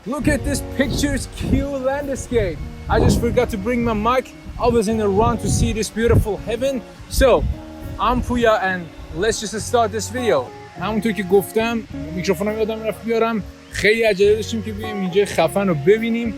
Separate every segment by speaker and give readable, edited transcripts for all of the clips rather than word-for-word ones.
Speaker 1: Look at this picture's cute landscape. I just forgot to bring my mic. I was in a run to see this beautiful heaven. So, I'm Puya and let's just start this video. همونطور که گفتم میکروفونم یادم رفت بیارم. خیلی عجله داشتیم که بیایم اینجا خفن رو ببینیم.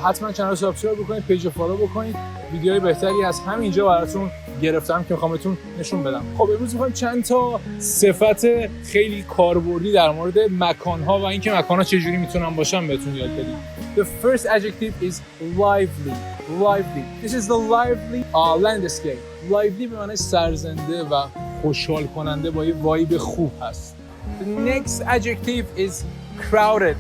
Speaker 1: حتما کانال رو سابسکرایب بکنید، پیج رو فالو بکنید. ویدیوهای بهتری از همینجا براتون گرفتم که میخوام بهتون نشون بدم. خب امروز میخوایم چند تا صفت خیلی کاربردی در مورد مکان‌ها و اینکه مکان‌ها چجوری میتونن باشن بهتون یاد بدیم. The first adjective is lively. Lively. This is the lively landscape. Lively به معنی سرزنده و خوشحال کننده با یه وایب خوب هست. The next adjective is crowded.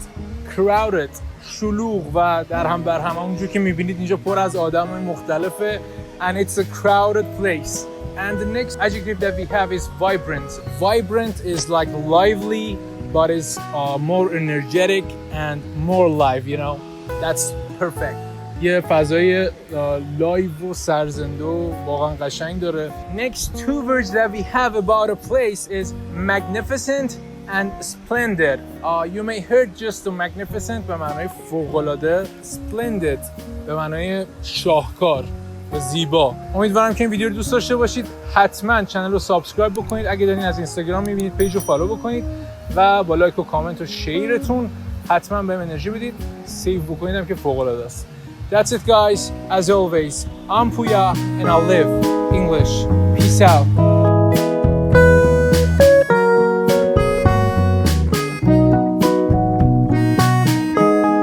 Speaker 1: Crowded. شلوغ و در هم بر هم، اونجور که میبینید اینجا پر از آدم‌های مختلفه. And it's a crowded place. And the next adjective that we have is vibrant. Vibrant is like lively, but is more energetic and more live, you know. That's perfect. یه فضای لایو و سرزنده و واقعا قشنگ داره. Next two words that we have about a place is magnificent and splendid. You may heard just the magnificent به معنای فوق‌العاده، splendid به معنای شاهکار و زیبا. امیدوارم که این ویدیو رو دوست داشته باشید. حتما کانال رو سابسکرایب بکنید. اگه دارین از اینستاگرام میبینید پیج رو فالو بکنید و با لایک و کامنت و شیرتون حتما بهم انرژی بدید. سیو بکنید هم که فوق‌العاده است. That's it guys. As always, I'm Puya and I live English. Peace out.